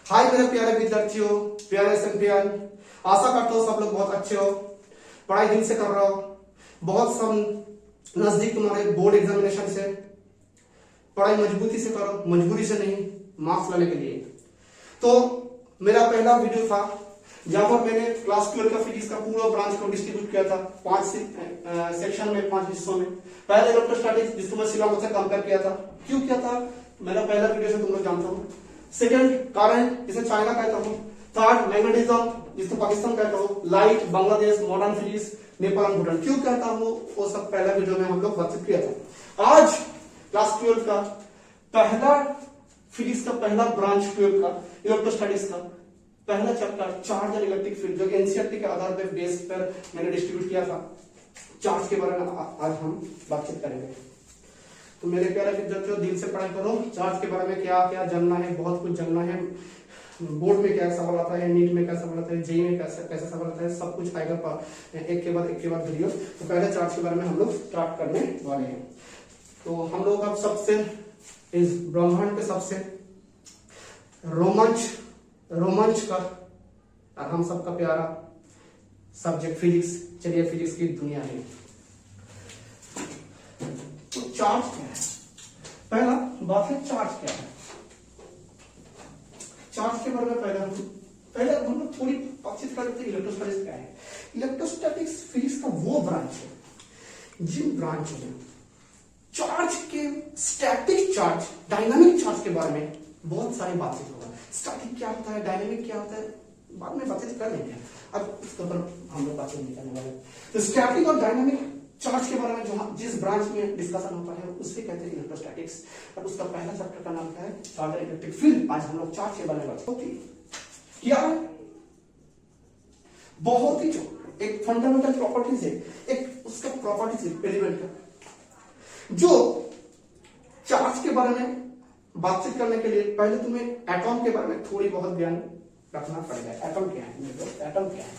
हाय मेरे प्यारे विद्यार्थियों, प्यारे एसएमपीएन, आशा करता हूँ सब लोग बहुत अच्छे हो, पढ़ाई दिन से कर रहे हो। बहुत सब नजदीक तुम्हारे बोर्ड एग्जामिनेशन से, पढ़ाई मजबूती से करो, मजबूरी से नहीं, मार्क्स लाने के लिए। तो मेरा पहला वीडियो था जहां पर मैंने क्लास 12 का फिजिक्स का पूरा ब्रांच को डिस्ट्रीब्यूट किया था 5 सेक्शन में, 5 हिस्सों में। पहले इलेक्ट्रोस्टैटिक्स जिसको मैं सिलेबस से कंपेयर किया था। क्यों किया था? मेरा पहला वीडियो से तुम लोग जानते हो। सेकंड करंट, जिसे चाइना कहता हूं। थर्ड मैग्नेटिज्म, जिसको पाकिस्तान कहता हूं। Light, Bangladesh, modern physics, Nepal, Bhutan. क्यों कहता हूं वो सब पहला वीडियो में हम लोग बातचीत किया था। आज क्लास 12 का पहला फिजिक्स का पहला ब्रांच 12 का इलेक्ट्रोस्टैटिक्स का पहला चैप्टर चार्ज और इलेक्ट्रिक फील्ड, जो एनसीईआरटी के आधार पर बेस पर मैंने डिस्ट्रीब्यूट किया था, चार्ज के बारे में आज हम बातचीत करेंगे। तो मेरे प्यारे विद्यार्थियों, दिल से पढ़ाई करो। चार्ज के बारे में क्या क्या जानना है, बहुत कुछ जानना है। बोर्ड में क्या सवाल आता है, नीट में क्या सवाल आता है, जेईई में कैसा सवाल आता है, सब कुछ आएगा एक के बाद वीडियो। तो पहले चार्ज के बारे में हम लोग स्टार्ट करने वाले हैं। तो हम लोग अब सबसे इस ब्रह्मांड के सबसे रोमांच का और हम सबका प्यारा सब्जेक्ट फिजिक्स। चलिए फिजिक्स की दुनिया है। तो चार्ज क्या है? पहला बात है चार्ज क्या है। चार्ज के बारे में पहले हम लोग थोड़ी बातचीत कर लेते हैं। इलेक्ट्रोस्टैटिक्स क्या है? इलेक्ट्रोस्टैटिक्स फिजिक्स का वो ब्रांच है जिन ब्रांच में चार्ज के, स्टैटिक चार्ज, डायनामिक चार्ज के बारे में बहुत सारी बातचीत होगा। स्टैटिक क्या होता है, डायनामिक क्या होता है, बाद में बातचीत कर लेंगे। अब इसके ऊपर हम लोग बातचीत नहीं करने वाले। तो स्टैटिक और डायनामिक चार्ज के बारे में जो जिस ब्रांच में डिस्कशन होता है उसे कहते हैं इलेक्ट्रोस्टैटिक्स। और उसका पहला चैप्टर का नाम क्या है? चार्ज और इलेक्ट्रिक फील्ड। आज हम लोग चार्ज के बारे में बात होती क्या है? बहुत ही जो एक फंडामेंटल प्रॉपर्टीज है, एक उसका प्रॉपर्टीज है एलिमेंट का, जो चार्ज के बारे में बातचीत करने के लिए पहले तुम्हें एटॉम के बारे में थोड़ी बहुत ज्ञान रखना पड़ेगा। एटॉम क्या है? एटॉम क्या है?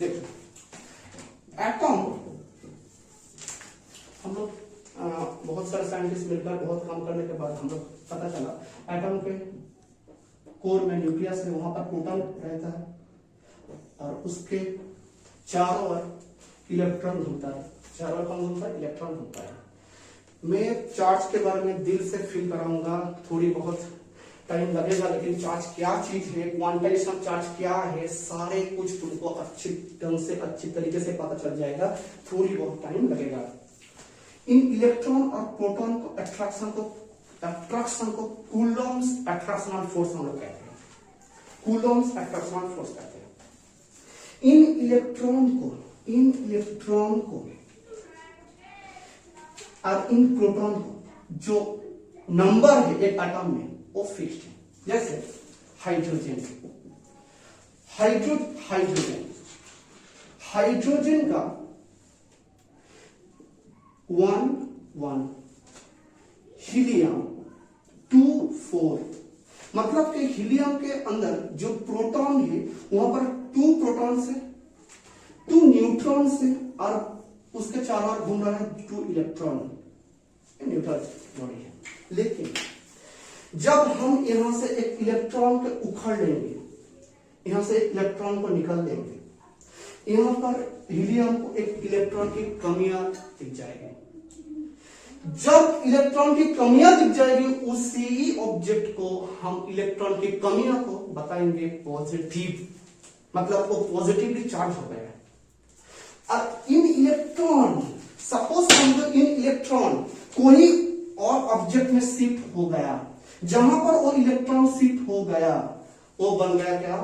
देखो, एटॉम हम लोग बहुत सारे साइंटिस्ट मिलकर बहुत काम करने के बाद हम लोग पता चला एटॉम के कोर में, न्यूक्लियस में, वहां पर प्रोटॉन रहता है और उसके चारों ओर इलेक्ट्रॉन घूमता है। चारों ओर कौन घूमता है? इलेक्ट्रॉन घूमता है। मैं चार्ज के बारे में दिल से फील कराऊंगा, थोड़ी बहुत टाइम लगेगा, लेकिन चार्ज क्या चीज है, क्वांटाइजेशन चार्ज क्या है, सारे कुछ तुमको अच्छी ढंग से, अच्छी तरीके से पता चल जाएगा। थोड़ी बहुत टाइम लगेगा। इन इलेक्ट्रॉन और प्रोटॉन को अट्रैक्शन को कूलॉम्स अट्रैक्शनल फोर्स हम लोग कहते हैं। कूलॉम्स अट्रैक्शनल फोर्स कहते हैं। इन इलेक्ट्रॉन को और इन प्रोटॉन को जो नंबर है एक एटॉम में वो फिक्स्ड है। जैसे हाइड्रोजन का 1 हीलियम 2 4, मतलब कि हीलियम के अंदर जो प्रोटॉन है वहां पर 2 प्रोटॉन से, 2 न्यूट्रॉन से और उसके चारों ओर घूम रहा है 2 इलेक्ट्रॉन। न्यूट्रल बॉडी है। लेकिन जब हम यहां से एक इलेक्ट्रॉन को उखाड़ लेंगे, यहां से एक इलेक्ट्रॉन को निकाल देंगे, यहां पर हीलियम को एक इलेक्ट्रॉन की कमियां दिख जाएगी। जब इलेक्ट्रॉन की कमियां दिख जाएगी, उसी ऑब्जेक्ट को हम इलेक्ट्रॉन की कमियां को बताएंगे पॉजिटिव, मतलब वो पॉजिटिवली चार्ज हो गया। अब इन इलेक्ट्रॉन, सपोज समझो इन इलेक्ट्रॉन कोई और ऑब्जेक्ट में शिफ्ट हो गया, जहां पर वो इलेक्ट्रॉन शिफ्ट हो गया वो बन गया क्या?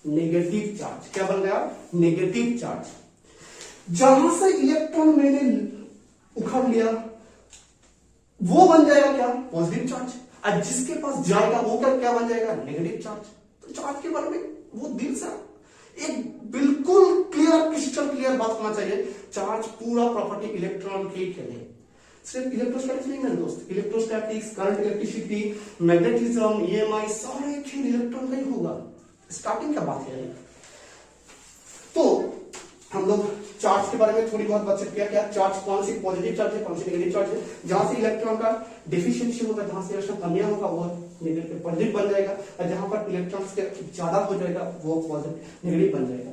Negative charge. क्या बन गया? Negative charge. जहां से इलेक्ट्रॉन मैंने उखाड़ लिया वो बन जाएगा क्या? Positive charge. और जिसके पास जाएगा वो क्या बन जाएगा? Negative charge. तो चार्ज के बारे में वो दिल से एक बिल्कुल क्लियर, क्रिस्टल क्लियर बात होना चाहिए। चार्ज पूरा प्रॉपर्टी इलेक्ट्रॉन की है। सिर्फ इलेक्ट्रोस्टैटिक्स नहीं मेरे दोस्त, electrostatics, current, electricity, magnetism, EMI, सारे खेल इलेक्ट्रॉन का ही होगा। स्टार्टिंग का बात है। तो हम लोग चार्ज के बारे में थोड़ी बहुत बातचीत किया। क्या चार्ज कौन सी पॉजिटिव चार्ज है, कौन सी नेगेटिव चार्ज है। जहां से इलेक्ट्रॉन का डेफिशिएंसी होगा, जहां से इलेक्ट्रॉन कमियां होगा वो नेगेटिव पॉजिटिव बन जाएगा, और जहां पर इलेक्ट्रॉन्स के ज्यादा हो जाएगा वो पॉजिटिव नेगेटिव बन जाएगा।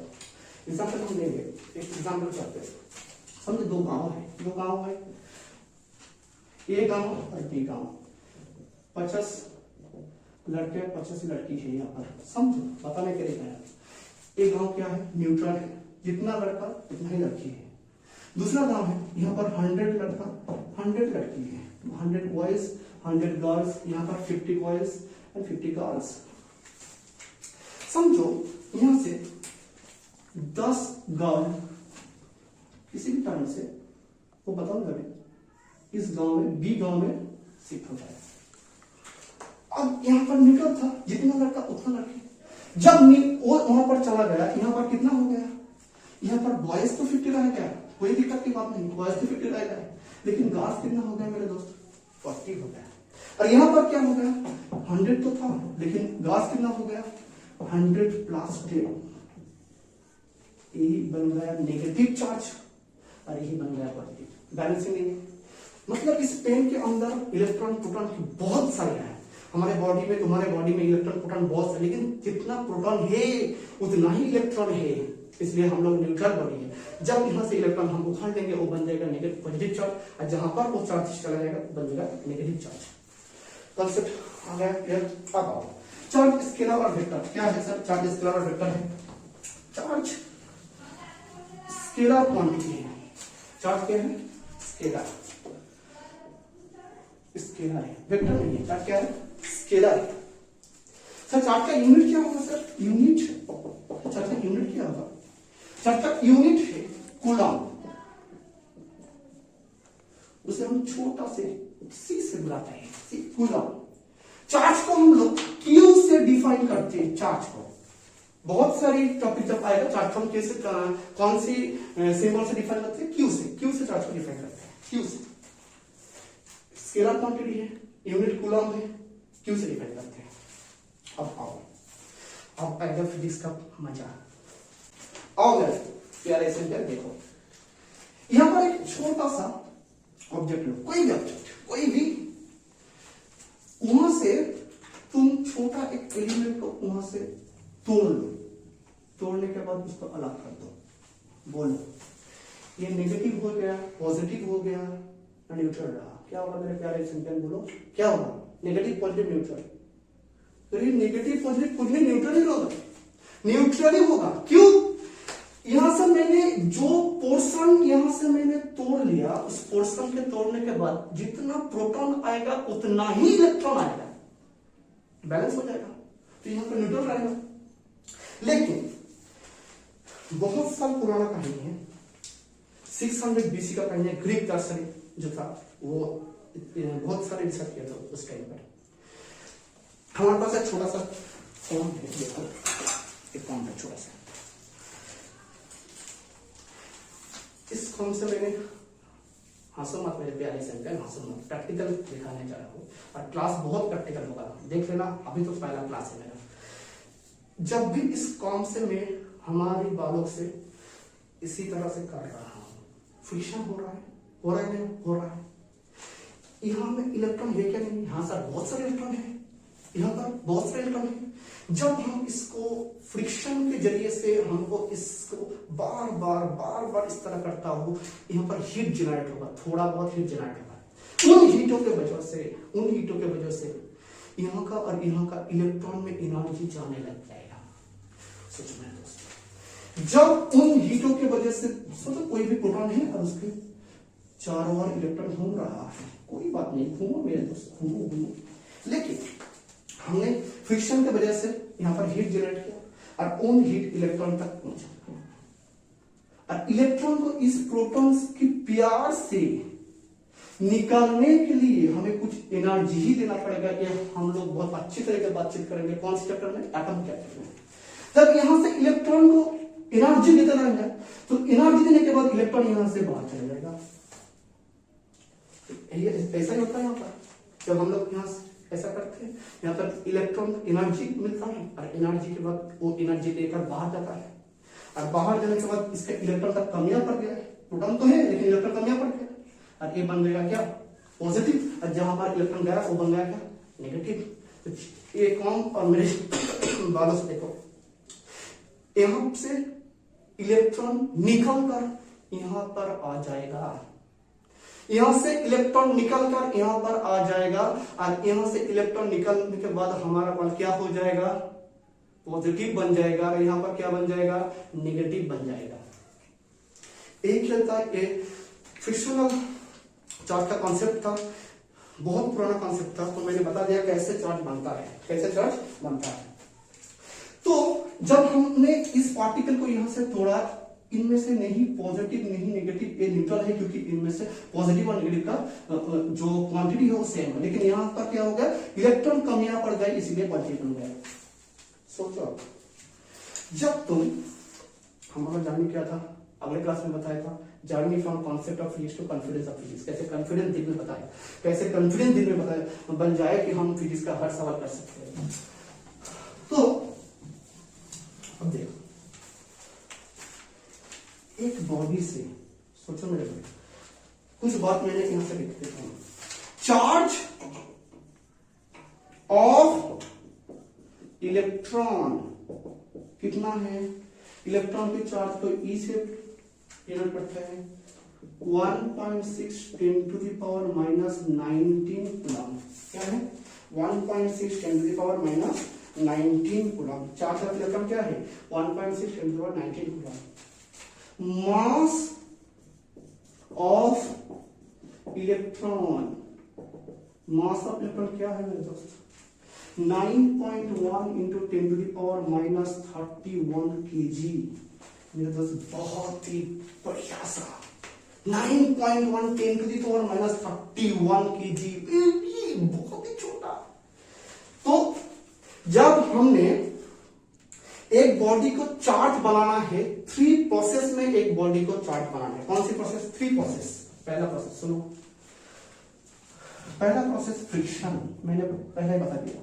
एग्जाम्पल हम लेंगे, एक एग्जाम्पल करते हैं। समझे दो गांव है, ए गांव और बी गांव, 50 लड़के 50 लड़की है यहाँ पर। समझो बताने के लिए क्या है, एक गांव क्या है, न्यूट्रल है, जितना लड़का उतना ही लड़की है। दूसरा गांव है, यहाँ पर 100 लड़का 100 लड़की है, 100 बॉयज 100 गर्ल्स, यहाँ पर 50 बॉयज एंड 50 गर्ल्स। समझो यहां से 10 गर्ल किसी भी टाइम से वो बताऊंगा इस गांव में, बी गांव में शिफ्ट हो जाए। अब यहाँ पर न्यूट्रल था, जितना लड़का उतना लड़की। जब वो वहां पर चला गया, यहाँ पर कितना हो गया, यहाँ पर बॉयज तो 50 रह गया, कोई दिक्कत की बात नहीं, बॉयज तो 50 रह गया, लेकिन गर्ल्स कितना हो गया मेरे दोस्त, 40 हो गया। और यहाँ पर क्या हो गया, 100 तो था, लेकिन गर्ल्स कितना हो गया, 100 + 10, यही बन गया नेगेटिव चार्ज और यही बन गया पॉजिटिव। बैलेंसिंग नहीं है, मतलब इस पेन के अंदर इलेक्ट्रॉन प्रोटॉन की बहुत सारे हैं। हमारे बॉडी में, तुम्हारे बॉडी में इलेक्ट्रॉन प्रोटॉन बहुत है, लेकिन जितना प्रोटॉन है उतना ही इलेक्ट्रॉन है, इसलिए हम लोग न्यूट्रल बॉडी है। जब यहाँ से इलेक्ट्रॉन हम उखाड़ देंगे वो बन जाएगा नेगेटिव पॉजिटिव चार्ज, और जहां पर वो चार्ज चला जाएगा बन जाएगा नेगेटिव चार्ज। कॉन्सेप्ट आ गया क्लियर? अब आओ चार्ज स्केलर और वेक्टर क्या है सर? चार्ज स्केलर और वेक्टर है। चार्ज स्केलर क्वांटिटी है, चार्ज क्या है, स्केलर, स्केलर है, वेक्टर नहीं है। चार्ज क्या है, स्केलर है। सर चार्ज का यूनिट क्या होगा सर? यूनिट, चार्ज का यूनिट क्या होगा? चार्ज का यूनिट है कूलम, उसे हम छोटा से सी से बुलाते हैं, सी कूलम। चार्ज को हम लोग क्यू से डिफाइन करते हैं। चार्ज को बहुत सारी टॉपिक जब आएगा, चार्ज को हम कैसे, कौन सी सिंबल से डिफाइन करते हैं, क्यू से, क्यू से चार्ज को डिफाइन करते हैं, क्यू से। स्केलर क्वांटिटी है, यूनिट कूलम है, क्यू से डिफाइन करते हैं। अब आओ, अब आएगा फिजिक्स का मजा। आओ गए प्यारे से देखो, यहां पर एक छोटा सा ऑब्जेक्ट लो, कोई भी ऑब्जेक्ट, कोई भी, वहां से तुम छोटा एक एलिमेंट को वहां से तोड़ लो, तोड़ने के बाद उसको अलग कर दो, बोलो ये नेगेटिव हो गया, पॉजिटिव हो गया, न्यूट्रल रहा। क्या होगा मेरे प्यारे सैंपल, बोलो क्या होगा? Negative positive neutral. तो ये नेगेटिव पॉजिटिव कुछ नहीं, न्यूट्रल ही होगा, न्यूट्रल ही होगा। क्यों? यहां से मैंने जो पोर्शन यहां से मैंने तोड़ लिया, उस पोर्शन के तोड़ने के बाद जितना प्रोटॉन आएगा उतना ही इलेक्ट्रॉन आएगा, बैलेंस हो जाएगा, तो यहां पर न्यूट्रल रहेगा। लेकिन बहुत साल पुराना कहानी है, 600 BC का कहानी है, ग्रीक दार्शनिक जो था वो बहुत सारे रिसर्च किया था उस टाइम पर। हमारे पास एक छोटा सा फॉर्म है, देखो एक फॉर्म है छोटा सा, इस फॉर्म से मैंने, हंसो मत मेरे प्यारे सैंपल, हंसो मत, प्रैक्टिकल दिखाने जा रहा हूँ और क्लास बहुत प्रैक्टिकल होगा, देख लेना, अभी तो पहला क्लास है मेरा। जब भी इस कॉम से मैं हमारी बालों से इसी तरह से कर रहा हूं, फ्रिक्शन हो रहा है, हो रहा है नहीं हो रहा है। यहां में इलेक्ट्रॉन है क्या? नहीं, यहां सर बहुत सारे इलेक्ट्रॉन है, यहां पर बहुत सारे इलेक्ट्रॉन है। जब हम इसको फ्रिक्शन के जरिए से हमको इसको बार बार इस तरह करता हूं, यहाँ पर हीट जनरेट होगा, थोड़ा बहुत हीट जनरेट होगा। उन हीटों के वजह से यहाँ का और यहाँ का इलेक्ट्रॉन में एनर्जी जाने लग जाएगा। सोचो मेरे दोस्त, जब उन हीटों के वजह से, सोचो कोई भी प्रोटॉन है और उसके चारों ओर इलेक्ट्रॉन घूम रहा है, कोई बात नहीं, घूमो मेरे दोस्त, घूमो। लेकिन हमने फ्रिक्शन की वजह से यहाँ पर हीट जनरेट किया और उन हीट इलेक्ट्रॉन तक पहुंचा, और इलेक्ट्रॉन को इस प्रोटॉन्स की प्यार से निकालने के लिए हमें कुछ एनर्जी ही देना पड़ेगा। ये हम लोग बहुत अच्छी तरह से बातचीत करेंगे कौन से चैप्टर में, एटम चैप्टर में। जब यहां से इलेक्ट्रॉन को एनर्जी देते रहेंगे तो एनर्जी देने के बाद इलेक्ट्रॉन यहां से बाहर चला जाएगा। ऐसा ही होता है यहाँ पर, जब हम लोग यहाँ ऐसा करते हैं, यहाँ पर इलेक्ट्रॉन एनर्जी मिलता है और एनर्जी के बाद वो एनर्जी देकर बाहर जाता है, और बाहर जाने के बाद इसका इलेक्ट्रॉन तक कमियां पड़ गया है, प्रोटॉन तो है लेकिन इलेक्ट्रॉन कमियां पड़ गया, और ये बन जाएगा क्या, पॉजिटिव, और जहां पर इलेक्ट्रॉन गया वो बन गया क्या, नेगेटिव। एक कॉम और मेरे बालों से देखो, यहां से इलेक्ट्रॉन निकल कर यहां पर आ जाएगा, यहां से इलेक्ट्रॉन निकल कर यहां पर आ जाएगा, और यहां से इलेक्ट्रॉन निकलने के बाद हमारा बल क्या हो जाएगा, पॉजिटिव बन जाएगा, और यहां पर क्या बन जाएगा, नेगेटिव बन जाएगा। एक चलता है ये फ्रिक्शनल चार्ज का कॉन्सेप्ट था, बहुत पुराना कॉन्सेप्ट था, तो मैंने बता दिया कैसे चार्ज बनता है, कैसे चार्ज बनता है। तो जब हमने इस पार्टिकल को यहां से तोड़ा, इनमें से नहीं पॉजिटिव नहीं नेगेटिव, ये न्यूट्रल है क्योंकि इनमें से पॉजिटिव और नेगेटिव का जो क्वांटिटी है वो सेम है, लेकिन यहां पर क्या हो गया, इलेक्ट्रॉन कमियां पड़ गई, इसलिए पॉजिटिव बन गया। सोचो, जब तुम, हमारा जर्नी क्या था, अगले क्लास में बताया था, journey from concept of physics to confidence of physics, कैसे कॉन्फिडेंस दिन में बताया, कैसे कॉन्फिडेंस दिन में बताया बन जाए कि हम फिजिक्स का हर सवाल कर सकते हैं। तो अब देखो, एक बॉडी से, सोचो मेरे भाई, कुछ बात मैंने यहां से लिख देता हूं, चार्ज ऑफ इलेक्ट्रॉन कितना है, इलेक्ट्रॉन की चार्ज को ई से डिनोट करते हैं 1.6 10 to the power minus 19 coulomb, क्या है 1.6 10 to the power minus 19 coulomb, charge of electron क्या है 1.6 10 to the power 19 coulomb. Mass of electron, mass of electron क्या है मेरे दोस्त, 9.1 into 10 to the power minus 31 kg। मेरे दोस्त बहुत ही बढ़िया सा 9.1 10 to the power minus 31 kg, बहुत ही छोटा। तो जब हमने एक बॉडी को चार्ज बनाना है, 3 प्रोसेस में एक बॉडी को चार्ज बनाना है। कौन सी प्रोसेस, 3 प्रोसेस। पहला प्रोसेस सुनो, पहला प्रोसेस फ्रिक्शन, मैंने पहले बता दिया।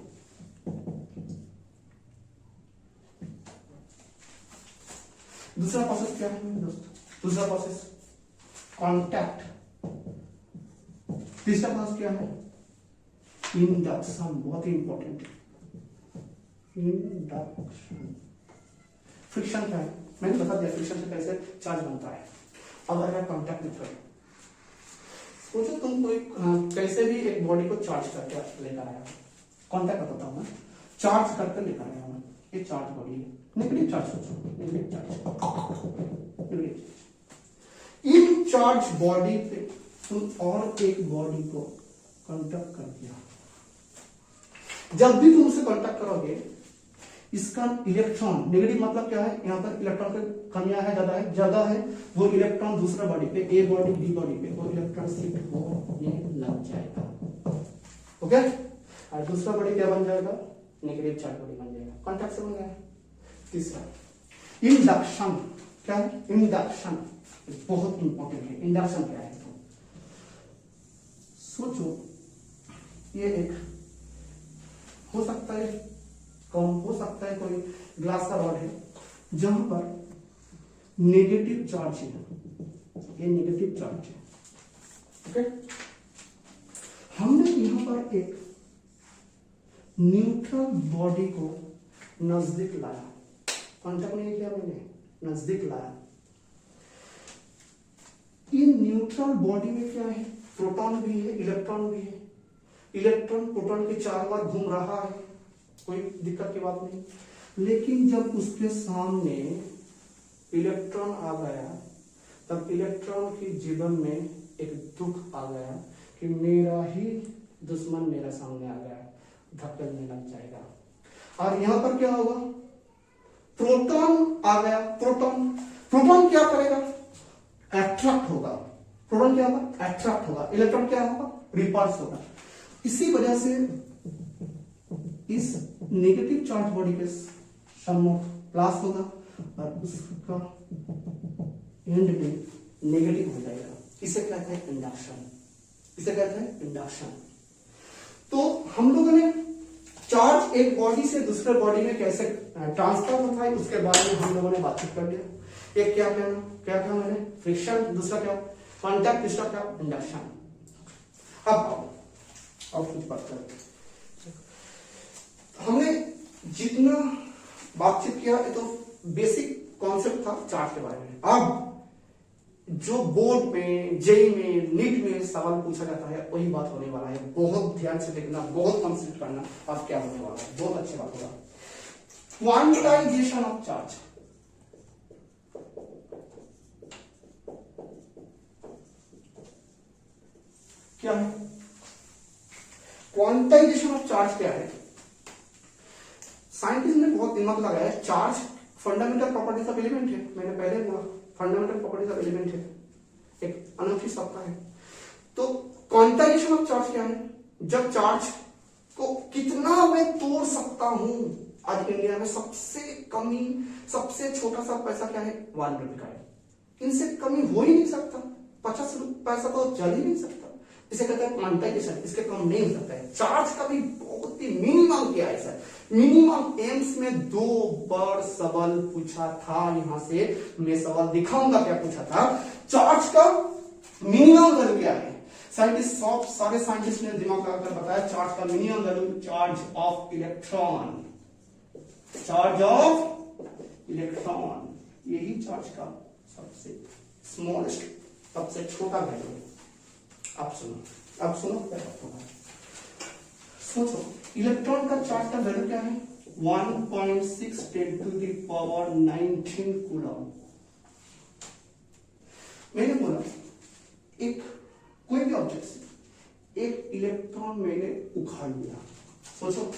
दूसरा प्रोसेस क्या है दोस्तों, दूसरा प्रोसेस कांटेक्ट। तीसरा प्रोसेस क्या है, इंडक्शन, बहुत ही इंपॉर्टेंट, इंडक्शन। फ्रिक्शन क्या है, मैंने बता दिया फ्रिक्शन से कैसे चार्ज बनता है। अब आएगा कांटेक्ट मेथड। सोचो तुम कोई कैसे भी एक बॉडी को चार्ज करके लेकर आया, कांटेक्ट बताता हूं मैं, चार्ज करके लेकर आया हूं, ये चार्ज बॉडी है, नेगेटिव चार्ज, सोचो negative charge, in charge body पे तुम और एक बॉडी को कांटेक्ट कर दिया। जब भी तुम उसे कांटेक्ट करोगे, इसका इलेक्ट्रॉन, नेगेटिव मतलब क्या है, यहां पर इलेक्ट्रॉन की कमियां है, ज्यादा है, वो इलेक्ट्रॉन दूसरा बॉडी पे, ए बॉडी बी बॉडी पे, वो इलेक्ट्रॉन शिफ्ट होने लग जाएगा, ओके। और दूसरा बॉडी क्या बन जाएगा, नेगेटिव चार्ज बॉडी बन जाएगा, कांटेक्ट से बन गया। तीसरा इंडक्शन, क्या है इंडक्शन, बहुत इंपॉर्टेंट है। इंडक्शन क्या है, तो सोचो ये एक हो सकता है, कम हो सकता है, कोई ग्लास का रॉड है जहां पर नेगेटिव चार्ज है, ये नेगेटिव चार्ज है, ओके। हमने यहां पर एक न्यूट्रल बॉडी को नजदीक लाया, कांटेक्ट नहीं किया मैंने, नजदीक लाया। इन न्यूट्रल बॉडी में क्या है, प्रोटॉन भी है, इलेक्ट्रॉन भी है। इलेक्ट्रॉन प्रोटॉन के चारों ओर घूम रहा है, कोई दिक्कत की बात नहीं। लेकिन जब उसके सामने इलेक्ट्रॉन आ गया, तब इलेक्ट्रॉन की जीवन में एक दुख आ गया कि मेरा ही दुश्मन मेरे सामने आ गया, धक्कने लग जाएगा। और यहां पर क्या होगा, प्रोटॉन आ गया, प्रोटॉन क्या करेगा, अट्रैक्ट होगा, प्रोटॉन क्या होगा, अट्रैक्ट होगा, इलेक्ट्रॉन क्या होगा, रिपल्स होगा। इसी वजह से इस नेगेटिव चार्ज बॉडी के सम्मुख प्लस होगा और उसका एंड में नेगेटिव हो जाएगा। इसे कहते हैं इंडक्शन, इसे कहते हैं इंडक्शन। तो हम लोगों ने चार्ज एक बॉडी से दूसरे बॉडी में कैसे ट्रांसफर होता है उसके बारे में हम लोगों ने बातचीत कर लिया। एक क्या था मैंने, फ्रिक्शन, दूसरा क्या कांटेक्ट, तीसरा क्या इंडक्शन। अब आओ कुछ बात करते हैं। हमने जितना बातचीत किया ये तो बेसिक कॉन्सेप्ट था चार्ज के बारे में। अब जो बोर्ड में, जेई में, नीट में सवाल पूछा जाता है वही बात होने वाला है। बहुत ध्यान से देखना, बहुत कंसिडर करना। अब क्या होने वाला है, बहुत अच्छी बात होगा। Quantization of charge. क्या है क्वांटाइजेशन ऑफ चार्ज? क्या है? साइंटिस्ट ने बहुत दिमाग लगाया है। Charge fundamental properties of element है, मैंने पहले बोला फंडामेंटल प्रॉपर्टीज ऑफ एलिमेंट है, एक अनोखी सत्ता है। तो क्वांटाइजेशन ऑफ चार्ज क्या है? जब चार्ज को कितना मैं तोड़ सकता हूं। आज इंडिया में सबसे छोटा सा पैसा क्या है? 1 रुपए का है। इनसे कमी हो ही नहीं सकता। 50 पैसा तो चल ही नहीं सकता। इसे कहते हैं क्वांटाइजेशन। इसके कम नहीं हो सकता है। चार्ज का भी बहुत ही मिनिमम क्या है सर? मिनिमम एम्स में 2 बार सवाल पूछा था। यहां से मैं सवाल दिखाऊंगा क्या पूछा था। चार्ज का मिनिमम वैल्यू क्या है? सारे साइंटिस्ट ने दिमाग लगाकर बताया चार्ज का minimum value charge of electron. Charge of electron यही चार्ज का सबसे स्मॉलेस्ट, सबसे छोटा वैल्यू है। अब सुनो क्या होगा। सोचो इलेक्ट्रॉन का चार्ज का वैल्यू क्या है? 1.6 10 to the power 19 कूलम। मैंने बोला एक कोई भी ऑब्जेक्ट से एक इलेक्ट्रॉन मैंने उखाड़ लिया। सोचो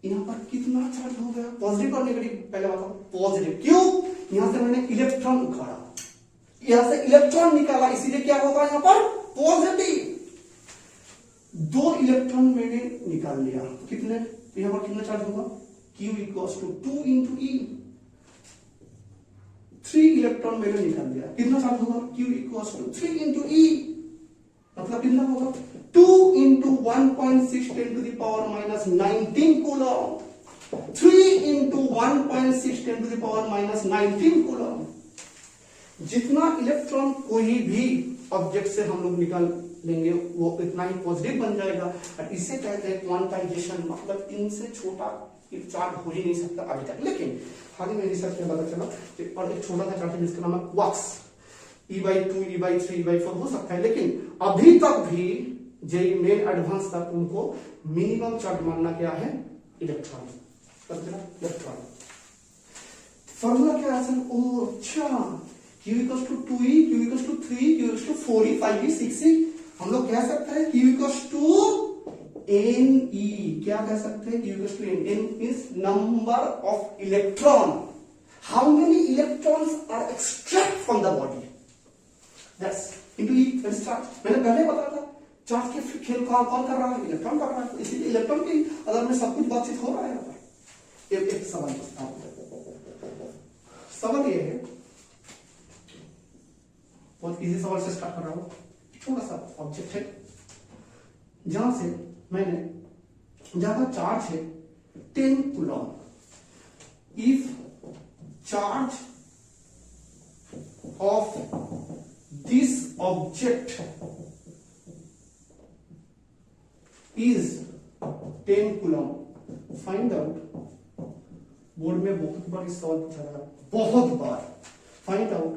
यहां पर कितना चार्ज हो गया? पॉजिटिव और नेगेटिव पहले बताओ। पॉजिटिव। क्यों? यहां से मैंने इलेक्ट्रॉन उखाड़ा, यहां से इलेक्ट्रॉन निकाला, इसीलिए क्या होगा यहां पर? पॉजिटिव। 2 इलेक्ट्रॉन मैंने निकाल लिया, कितने? यहां पर कितना चार्ज होगा? Q equals to 2 into E। 3 electron मैंने निकाल लिया, कितना चार्ज होगा? Q equals to 3 into E। मतलब कितना होगा? 2 into 1.6 10 to the power minus 19 coulomb. 3 into 1.6 10 to the power minus 19 coulomb. जितना इलेक्ट्रॉन कोई भी ऑब्जेक्ट से हम लोग निकाल लेंगे वो इतना ही पॉजिटिव बन जाएगा। और इसे कहते हैं क्वांटाइजेशन। मतलब इनसे छोटा चार्ज हो ही नहीं सकता अभी तक। लेकिन हाल ही में रिसर्च में पता चला कि और एक छोटा सा चार्ज है जिसका नाम है क्वार्क्स। E/2 E/3 E/4 हो सकता है, लेकिन अभी तक भी जेई मेन एडवांस तक उनको मिनिमम चार्ज मानना क्या है? इलेक्ट्रॉन। इलेक्ट्रॉन फॉर्मूला क्या है सर? ओ अच्छा, Q equals to 2E, Q equals to 3, Q equals to 4E, 5E, 6E। हम लोग कह सकते हैं Q इक्वल्स टू Ne। क्या कह सकते हैं? Q equals to N means number of electron. How many electrons are extract from the body, that's into E that's charge. मैंने पहले बताया था चार्ज के खेल कौन कर रहा है? इलेक्ट्रॉन कर रहा है। इसीलिए इलेक्ट्रॉन की अदर में सब कुछ बातचीत हो रहा है। यहाँ पर एक सवाल पूछता हूं। सवाल ये है, बहुत इजी सवाल से स्टार्ट कर रहा हूं। छोटा सा ऑब्जेक्ट है जहां से मैंने, जहां का चार्ज है 10 coulomb. If charge of this object is 10 coulomb, find out. Board में बहुत बार इस सवाल पूछा था, बहुत बार। Find out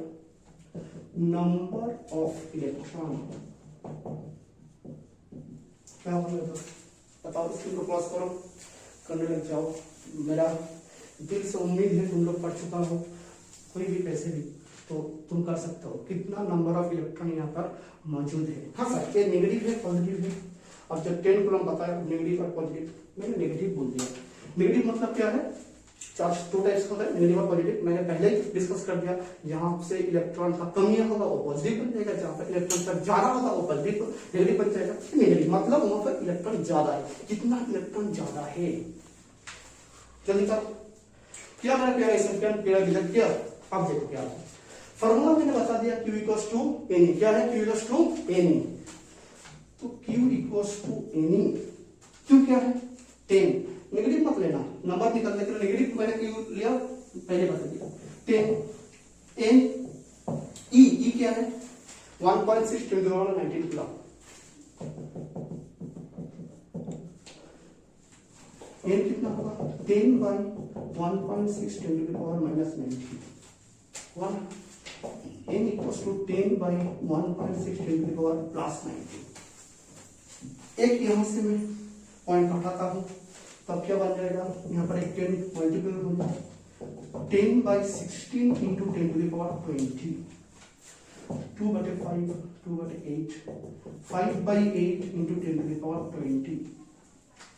number of electron. क्या होगा बताओ। स्क्रीन को क्रॉस करो, करने लग जाओ। मेरा दिल से उम्मीद है तुम लोग पढ़ चुका हो, कोई भी कैसे भी तो तुम कर सकते हो। कितना नंबर ऑफ इलेक्ट्रॉन यहाँ पर मौजूद है? हाँ सर, ये नेगेटिव है पॉजिटिव है। अब जब 10 कूलम बताया नेगेटिव और पॉजिटिव, मैंने नेगेटिव बोल दिया। नेगेटिव मतलब क्या है? चार्ज 2 टाइप्स होता है, नेगेटिव और पॉजिटिव। मैंने पहले ही डिस्कस कर दिया। जहां से इलेक्ट्रॉन का कमी होगा वो पॉजिटिव बन जाएगा, जहां पर इलेक्ट्रॉन का ज्यादा होगा वो पॉजिटिव नेगेटिव बन जाएगा। नेगेटिव मतलब वहां पर इलेक्ट्रॉन ज्यादा है। कितना इलेक्ट्रॉन ज्यादा है? जल्दी करो। क्या मेरा प्यारा इसमें प्यारा विलक क्या? अब देखो क्या है फॉर्मूला। मैंने बता दिया Q इक्वल्स टू N। क्या है? Q equals to N। तो Q equals to N। Q क्या है? 10। नेगेटिव मत लेना, नंबर निकलने के लिए नेगेटिव मैंने Q लिया, पहले बता दिया 10। N E क्या है? 1.6 10 to the power 19 coulomb. n कितना होगा 10 by 1.6 10 to the power minus 90 1 n equals to 10 by 1.6 10 to the power plus 90। एक यहां से मैं पॉइंट हटाता हूं तब क्या बन जाएगा, यहाँ पर एक 10 मल्टीपल हो जाएगा 10 by 16 into 10 to the power 20 2/5 2/8 5 by 8 into 10 to the power 20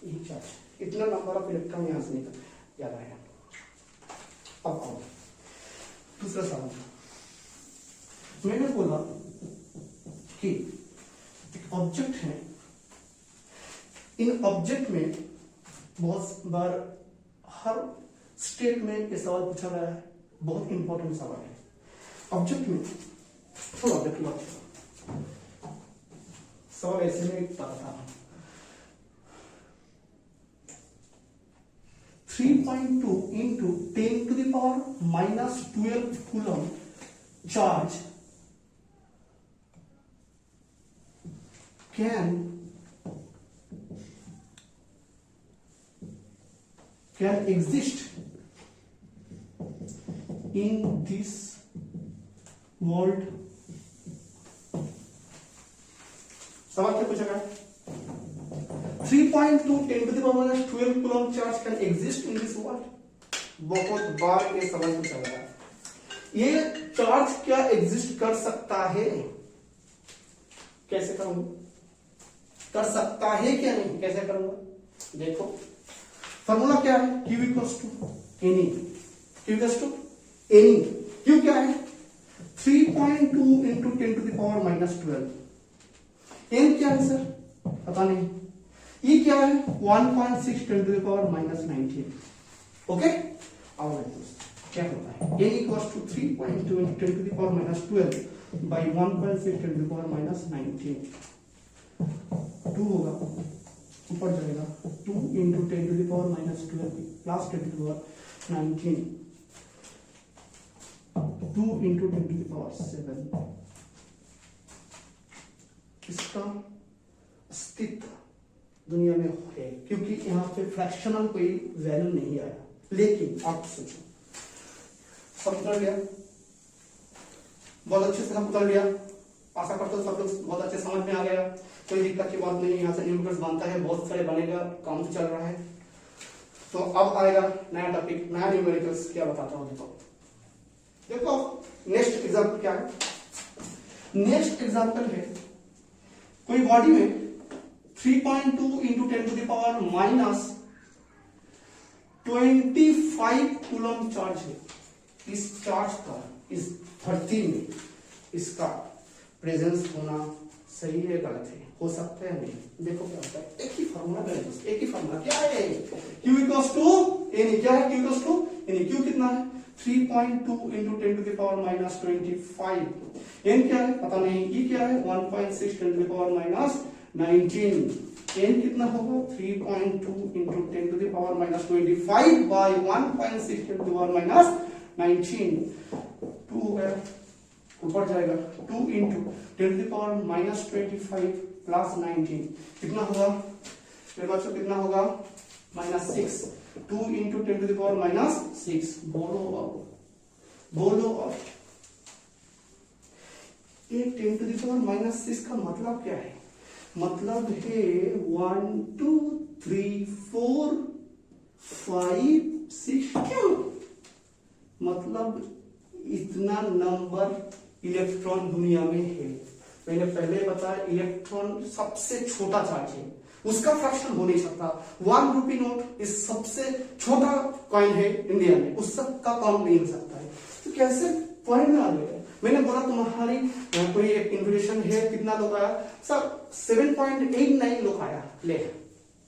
ये चार्ज इतना नंबर ऑफ इलेक्ट्रॉन यहां से निकल जा रहा है। अब आओ दूसरा सवाल, मैंने बोला कि एक ऑब्जेक्ट है, इन ऑब्जेक्ट में बहुत बार हर स्टेट में ये सवाल पूछा गया है, बहुत इंपॉर्टेंट सवाल है। ऑब्जेक्ट में थोड़ा ऑब्जेक्ट की बात सवाल ऐसे में पता था 3.2 into 10 to the power minus 12 coulomb charge can exist in this world। सवाल क्या पूछा गया, 3.2 10 to the power minus 12 coulomb charge can exist in this world। बहुत बार ये सवाल पूछा गया, ये चार्ज क्या एग्जिस्ट कर सकता है, कैसे करूंगा, कर सकता है क्या नहीं, कैसे करूंगा, देखो फॉर्मूला क्या है, Q equals to N E, Q equals to N E, Q क्या है 3.2 into 10 to the power minus 12, n क्या है सर पता नहीं, ये क्या है 1.6 10 to the power minus 19। Okay और क्या होता है n equals to 3.2 into 10 to the power minus 12 by 1.6 10 to the power minus 19 2 होगा ऊपर जाएगा 2 into 10 to the power minus 12 plus 10 to the power 19 2 into 10 to the power 7। इसका अस्तित्व दुनिया में है क्योंकि यहाँ पे फ्रैक्शनल कोई वैल्यू नहीं आया। लेकिन आप सोचो समझ लिया, बहुत अच्छे से हम कर लिया, आशा करते हो सब लोग बहुत अच्छे समझ में आ गया, कोई दिक्कत की बात नहीं। यहाँ से न्यूमेरिकल्स बनता है, बहुत सारे बनेगा, काम तो चल रहा है। तो अब आएगा नया टॉपिक, नया न्यूमेरिकल्स क्या बताता हूँ। देखो नेक्स्ट एग्जाम्पल क्या है, नेक्स्ट एग्जाम्पल है कोई बॉडी में 3.2 into 10 to the power minus 25 coulomb charge है। इस चार्ज का इस धरती में इसका प्रेजेंस होना सही है गलत है, हो सकता है नहीं। देखो क्या होता है, एक ही फॉर्मूला है, एक ही फॉर्मूला क्या है, Q इक्वल्स टू एनी, क्या है Q equals to N E, Q कितना है 3.2 into 10 to the power minus 25, n क्या है पता नहीं, E क्या है 1.6 10 to the power minus 19, n कितना होगा 3.2 into 10 to the power minus 25 by 1.6 10 to the power minus 19 2 है ऊपर जाएगा 2 into 10 to the power minus 25 plus 19 कितना होगा मेरे बच्चों, कितना होगा -6, 2 into 10 to the power minus 6। बोलो अब ये 10 to the power minus 6 का मतलब क्या है, मतलब है 1 2 3 4 5 6 क्यों, मतलब इतना नंबर इलेक्ट्रॉन दुनिया में है। मैंने पहले बताया इलेक्ट्रॉन सबसे छोटा चार्ज है, उसका फ्रैक्शन हो नहीं सकता। 1 रुपी नोट इस सबसे छोटा कॉइन है इंडिया में, उस सब का काउंट नहीं हो सकता है। तो कैसे पॉइंट में आ गया, मैंने बोला तुम्हारी कोई एक इन्विटेशन है, कितना लोग आया सर 7.89 लोग आया, ले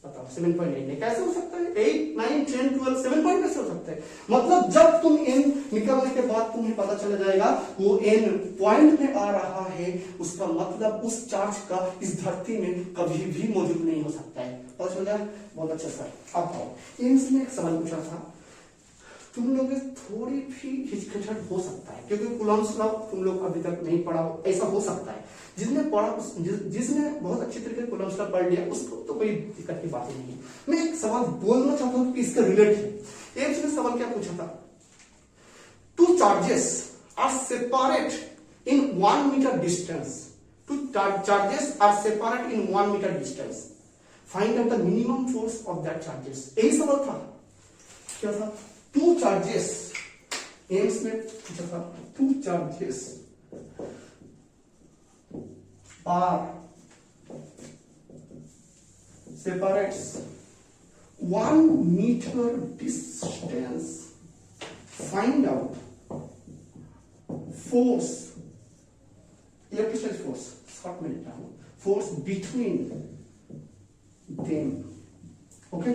बताओ 7.89 कैसे हो सकता है, 8 9 10 12 7 पॉइंट कैसे हो सकता है, मतलब जब तुम n निकलने के बाद तुम्हें पता चला जाएगा वो n पॉइंट में आ रहा है, उसका मतलब उस चार्ज का इस धरती में कभी भी मौजूद नहीं हो सकता है। पता चल गया, बहुत अच्छा सर। अब आओ, इनसे में एक सवाल पूछा था, तुम लोग थोड़ी भी हिचकिचाहट हो सकता है, क्योंकि कूलॉम्स लॉ तुम लोग अभी तक नहीं पढ़ा हो, ऐसा हो सकता है। जिसने पढ़ा जिसने बहुत अच्छी तरीके से कूलॉम्स लॉ पढ़ लिया उसको तो कोई दिक्कत की बात ही नहीं है। मैं एक सवाल बोलना चाहता हूँ कि इसका रिलेट है। एक ने सवाल क्या पूछा था, two charges are separate in 1 meter distance, two charges are separate in 1 meter distance, find out the minimum force of that charges. यही सवाल था। क्या था? टू चार्जेस, एम्स में पूछा था, two charges are separates 1 meter distance, find out force, electric force, short में लिखा हूं, force between them. Okay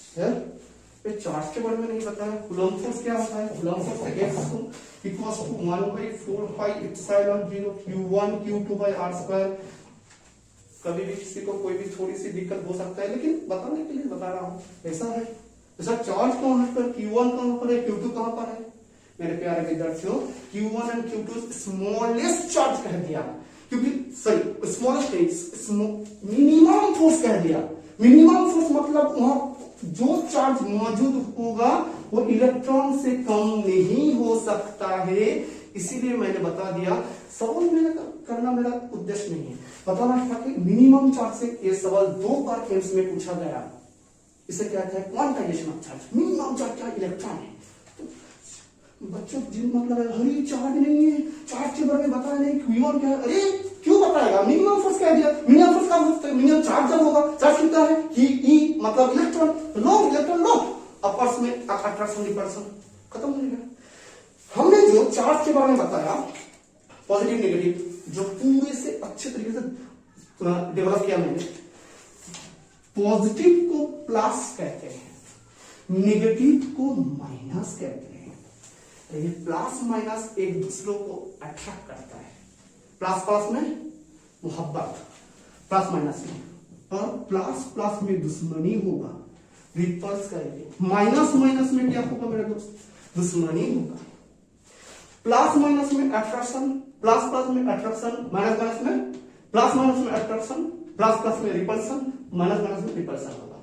sir, charge के बारे में नहीं बताया। कूलॉम्ब फोर्स क्या होता है? Coulomb force F equals to 1/4 pi epsilon 0 Q1 Q2 by r square. कभी भी किसी को कोई भी थोड़ी सी दिक्कत हो सकता है, लेकिन बताने के लिए बता रहा हूं। ऐसा है, ऐसा चार्ज कहां पर, Q1 कहां पर है, Q2 कहां पर है? मेरे प्यारे विद्यार्थियों, Q1 and Q2 smallest charge कह दिया, क्योंकि सॉरी स्मॉलेस्ट मिनिमम फोर्स कह दिया। मिनिमम फोर्स मतलब वहां जो चार्ज मौजूद होगा वो इलेक्ट्रॉन से कम नहीं हो सकता है। इसीलिए मैंने बता दिया, सवाल मेरा करना मेरा उद्देश्य नहीं है, बताना था कि मिनिमम चार्ज से ये सवाल 2 बार एम्स में पूछा गया। इसे क्या कहते हैं? Quantization of charge. Minimum charge क्या? इलेक्ट्रॉन है। तो बच्चों जिन मतलब हरी चार्ज नहीं है, चार्ज के बारे में बताया नहीं, Q1 क्या है? अरे क्यों बताएगा? मिनिमम फोर्स कह दिया। मिनिमम फोर्स कब होता है? मिनिमम चार्ज जब होगा। चार्ज कितना है? E मतलब इलेक्ट्रॉन, लो इलेक्ट्रॉन लो, अपर्स में अट्रैक्शन रिपल्सन, खत्म हो गया। हमने जो चार्ज के बारे में बताया, पॉजिटिव नेगेटिव, जो पूरे से अच्छे तरीके से डेवलप किया मैंने। पॉजिटिव को प्लस कहते हैं, नेगेटिव को माइनस कहते हैं। ये प्लस माइनस एक दूसरे को अट्रैक्ट करता है। प्लस प्लस में मोहब्बत, प्लस माइनस में, और प्लस प्लस में दुश्मनी होगा, रिपल्स करेंगे। माइनस माइनस में क्या होगा मेरे दोस्त? दुश्मनी होगा। प्लस माइनस में अट्रैक्शन, प्लस प्लस में अट्रैक्शन, माइनस माइनस में प्लस, माइनस में अट्रैक्शन, प्लस प्लस में रिपल्सन, माइनस माइनस में रिपल्सन होगा।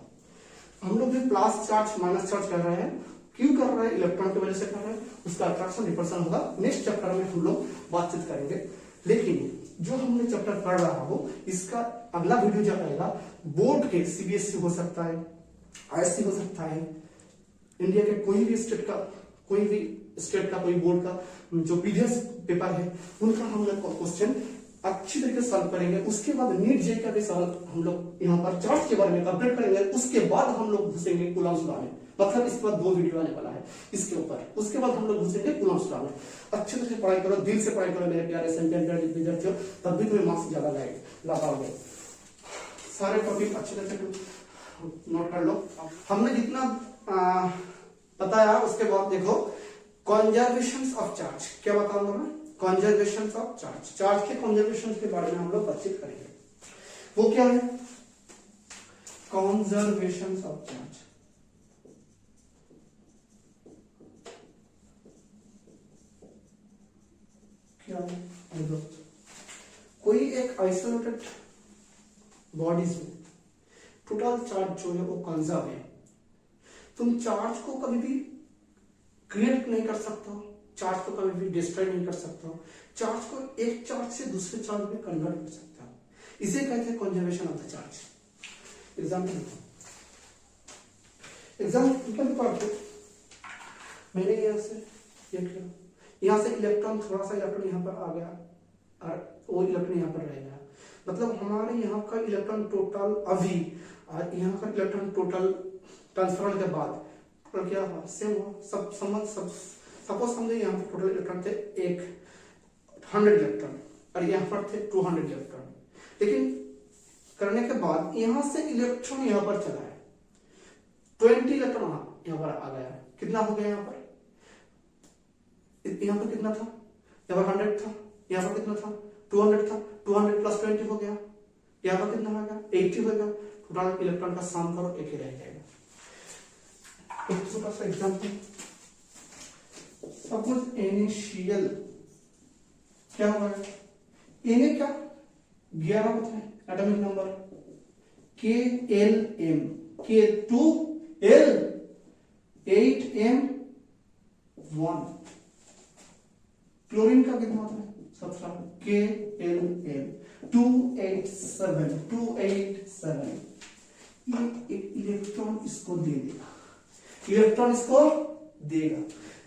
हम लोग भी प्लस चार्ज माइनस चार्ज कर रहे हैं, क्यों कर रहे हैं? इलेक्ट्रॉन की वजह से कर रहे हैं, उसका अट्रैक्शन रिपल्सन होगा। नेक्स्ट चैप्टर में हम लोग बातचीत करेंगे। लेकिन जो हमने चैप्टर पढ़ रहा हो, इसका अगला वीडियो जब आएगा, बोर्ड के CBSE हो सकता है, ISC हो सकता है, इंडिया के कोई भी स्टेट का कोई बोर्ड का जो पीडीएस पेपर है, उनका हम लोग क्वेश्चन अच्छी तरीके से सॉल्व करेंगे। उसके बाद नीट जे का भी सवाल हम लोग यहाँ पर चार्ज के बारे में कंप्लीट करेंगे। उसके बाद हम लोग घुसेंगे कूलॉम्स लॉ में, मतलब इसके बाद 2 वीडियो आने वाला है इसके ऊपर। उसके बाद हम लोग घुसेंगे कूलॉम्स लॉ में। अच्छे तरह से पढ़ाई करो, दिल से पढ़ाई करो मेरे प्यारे सेंटेंस विद्यार्थियों, तब भी तुम्हें मार्क्स ज्यादा ला पाओगे। सारे टॉपिक अच्छे तरह से नोट कर लो। हमने जितना बताया उसके बाद देखो, कंजर्वेशन ऑफ चार्ज क्या बताऊंगा मैं? कंजर्वेशन ऑफ चार्ज, चार्ज के कंजर्वेशन के बारे में हम लोग बातचीत करेंगे। वो क्या है? Conservation of charge. क्या है? कोई एक आइसोलेटेड बॉडीज में टोटल चार्ज जो है वो कंजर्व है। तुम चार्ज को कभी भी क्रिएट नहीं कर सकते हो, चार्ज को कभी भी डिस्ट्रॉय नहीं कर सकते हो, चार्ज को एक चार्ज से दूसरे चार्ज में कन्वर्ट कर सकते हो। इसे कहते हैं conservation of the charge. Example पढ़ते, मैंने यहां से ये किया, यहां से इलेक्ट्रॉन, थोड़ा सा इलेक्ट्रॉन यहां पर आ गया और वो इलेक्ट्रॉन यहां पर रह गया। मतलब हमारे यहाँ का इलेक्ट्रॉन टोटल अभी और यहाँ का इलेक्ट्रॉन टोटल ट्रांसफर के बाद क्या हुआ? सेम हुआ। सपोज समझे यहाँ पर टोटल इलेक्ट्रॉन थे 100 इलेक्ट्रॉन और यहाँ पर थे 200 इलेक्ट्रॉन, लेकिन करने के बाद यहाँ से इलेक्ट्रॉन यहाँ पर चला है, 20 इलेक्ट्रॉन यहाँ पर आ गया है। कितना हो गया? यहाँ पर कितना था? यहाँ पर 100 था, यहाँ पर कितना था? 200 था, 200 प्लस 20 हो गया। यहाँ पर कितना हो गया? 80 हो गया। टोटल इलेक्ट्रॉन का सम करो, एक ही रह जाएगा। एक छोटा सा एग्जाम्पल, सपोज NaCl क्या हुआ है, Na क्या 11 होता है atomic number, KLm K2L 8m1, chlorine का कितना होता है 17, KLm 287, ये एक इलेक्ट्रॉन इसको दे देगा, इलेक्ट्रॉन इसको देगा,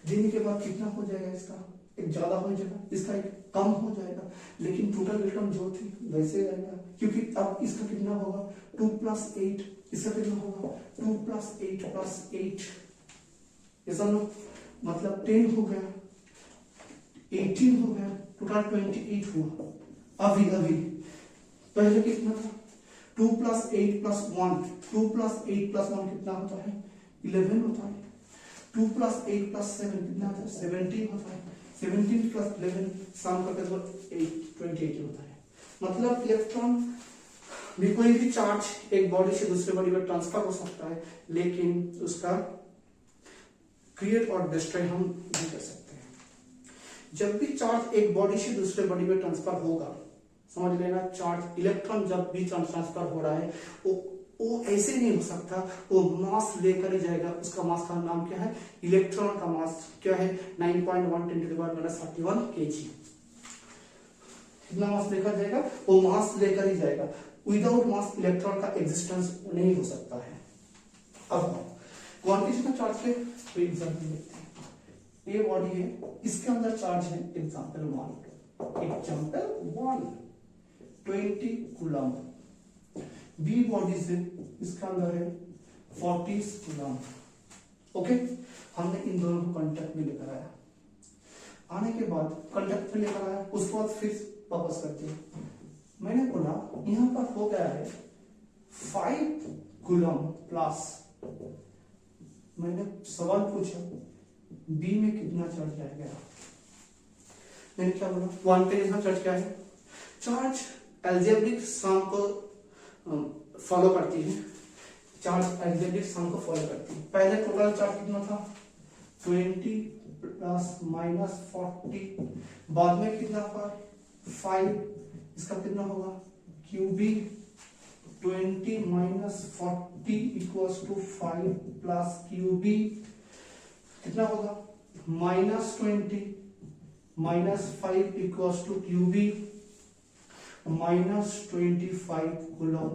देने के बाद कितना हो जाएगा, इसका एक ज्यादा हो जाएगा, इसका एक कम हो जाएगा, लेकिन टोटल इलेक्ट्रॉन जो थी वैसे रहेगा, क्योंकि अब इसका कितना होगा 2 + 8, इसका कितना होगा 2 + 8 + 8, ऐसा ना, मतलब 10 हो गया, 18 हो गया, टोटल 28 हुआ। अभी पहले कितना था 2 + 8 + 1, 2 + 8 + 1 कितना होता है 11 होता है, 2 + 8 + 7 कितना होता है 17 होता है, 17 + 11 सम करके तो 28 होता है। मतलब इलेक्ट्रॉन भी कोई भी चार्ज एक बॉडी से दूसरे बॉडी में ट्रांसफर हो सकता है, लेकिन उसका क्रिएट और डिस्ट्रॉय हम नहीं कर सकते हैं। जब भी चार्ज एक बॉडी से दूसरे बॉडी में ट्रांसफर होगा, समझ लेना, चार्ज इलेक्ट्रॉन जब भी ट्रांसफर हो रहा है वो ऐसे नहीं हो सकता, वो मास लेकर ही जाएगा। उसका मास का नाम क्या है, इलेक्ट्रॉन का मास क्या है 9.1 × 10⁻⁻31 kg। कितना मास लेकर जाएगा, वो मास लेकर ही जाएगा, विदाउट मास इलेक्ट्रॉन का एग्जिस्टेंस नहीं हो सकता है। अब क्वांटिटेटिव चार्ज के कोई एग्जांपल देखते हैं। ये बॉडी है, इसके अंदर चार्ज है एग्जांपल 1 20 कूलम। बी बॉडी से इसका अंदर है 40 कूलम। ओके, हमने इन दोनों को कांटेक्ट में लेकर आया, आने के बाद कांटेक्ट में लेकर आया, उसके बाद फिर वापस करते हैं। मैंने बोला यहां पर हो गया है 5 कूलम प्लस, मैंने सवाल पूछा बी में कितना चार्ज आएगा, मैंने क्या बोला 1 पे इसका चार्ज क्या है, चार्ज अलजेब्रिक सम को फॉलो करती है, चार्ज अलजेब्रिक सम को फॉलो करती है। पहले टोटल चार्ज कितना था 20 ± 40, बाद में कितना था 5, इसका कितना होगा QB 20 - 40 = 5 + QB कितना होगा -20 - 5 = QB -25 कूलम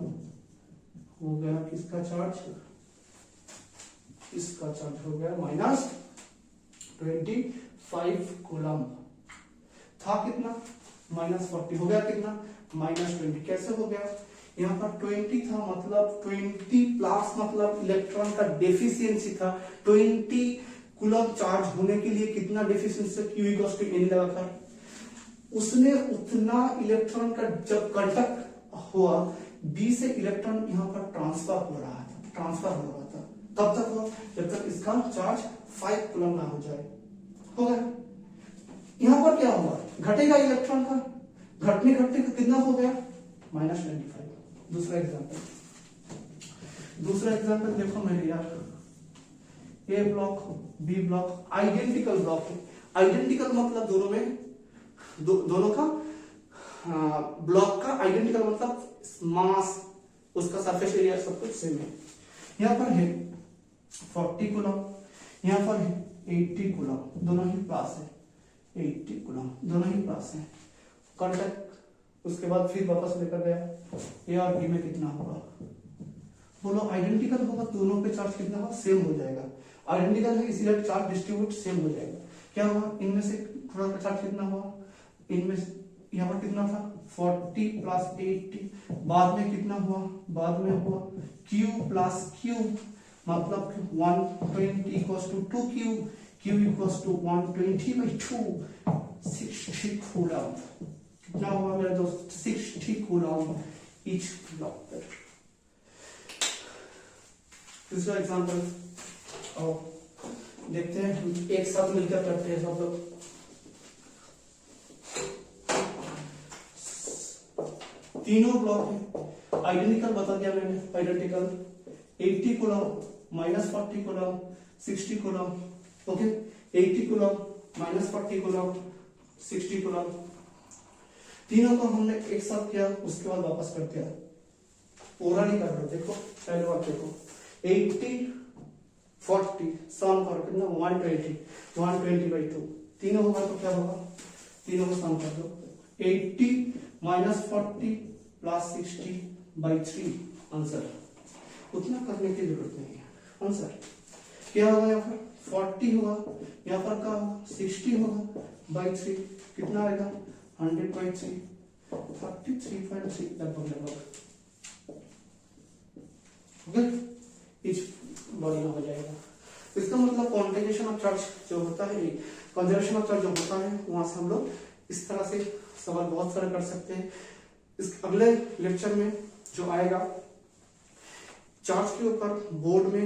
हो गया। किसका चार्ज, इसका चार्ज हो गया -25 कूलम था, कितना -40 हो गया, कितना -20। कैसे हो गया, यहाँ पर 20 था, मतलब 20 प्लस मतलब इलेक्ट्रॉन का डेफिशिएंसी था 20 कूलम चार्ज होने के लिए कितना डेफिशिएंसी, Q = N लगाकर उसने उतना इलेक्ट्रॉन का जब कांटेक्ट हुआ बी से इलेक्ट्रॉन यहाँ पर ट्रांसफर हो रहा था, तब तक हुआ जब तक इसका चार्ज 5 कूलम ना हो जाए। हो गया, यहाँ पर क्या होगा, घटेगा इलेक्ट्रॉन का, घटने कितना हो गया -25। दूसरा एग्जांपल देखो मेरे यार, A block B block identical block है। आइडेंटिकल मतलब दोनों का ब्लॉक का आइडेंटिकल मतलब मास, उसका सरफेस एरिया सब कुछ सेम है। यहाँ पर है 40 कूलम, यहाँ पर है 80 कूलम, दोनों ही प्लस है, 80 कूलम दोनों ही प्लस है। कांटेक्ट उसके बाद फिर वापस लेकर गया, ए और बी में कितना होगा, बोलो आइडेंटिकल होगा, दोनों पे चार्ज कितना होगा सेम हो जाएगा। आइडेंटिकल है इसीलिए चार्ज डिस्ट्रीब्यूट सेम हो जाएगा। क्या हुआ, इनमें से थोड़ा सा चार्ज कितना हुआ, इनमें यहाँ पर कितना था 40 + 80, बाद में कितना हुआ, बाद में हुआ Q + Q मतलब 120 = 2Q, Q = 120/2 60 कूलम। कितना हुआ मेरे दोस्त 60 कूलम ईच ब्लॉक पर। दूसरा एग्जांपल और देखते हैं, एक साथ मिलकर करते हैं सब लोग। तीनों ब्लॉक है, आइडेंटिकल बता दिया मैंने, identical 80 coulomb -40 coulomb 60 coulomb, okay, 80 coulomb, -40 coulomb, 60 coulomb, तीनों को हमने एक साथ किया, उसके बाद वापस कर दिया, पूरा नहीं कर रहे। देखो पहले बात देखो, 80 40 सम करो कितना 120/2, तीनों होगा तो क्या होगा, तीनों को सम कर दो, 80 -40 + 60/3 आंसर। उतना करने की जरूरत नहीं है, आंसर क्या होगा, यहाँ पर 40 होगा, यहाँ पर क्या होगा 60 होगा बाई 3, कितना आएगा 100/3, 33.3 लगभग। ओके, इच बढ़िया हो जाएगा। इसका मतलब क्वांटिजेशन ऑफ चार्ज जो होता है, कंजर्वेशन ऑफ चार्ज जो होता है, वहां से हम लोग इस तरह से सवाल बहुत सारे कर सकते हैं। इस अगले लेक्चर में जो आएगा चार्ज के ऊपर बोर्ड में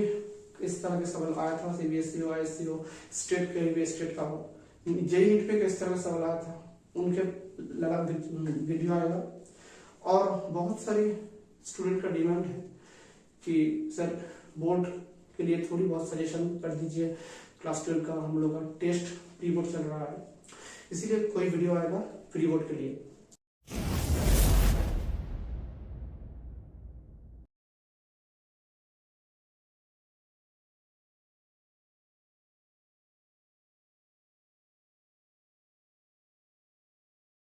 इस तरह के सवाल आया था, सीबीएसई हो, आईएससी हो, स्टेट के लिए स्टेट का हो, जेईई नीट पे किस तरह का सवाल आया था, उनके लगा वीडियो आएगा। और बहुत सारी स्टूडेंट का डिमांड है कि सर बोर्ड के लिए थोड़ी बहुत सजेशन कर दीजिए, क्लास 12 का हम लोग का टेस्ट प्री बोर्ड चल रहा है, इसीलिए कोई वीडियो आएगा प्री बोर्ड के लिए।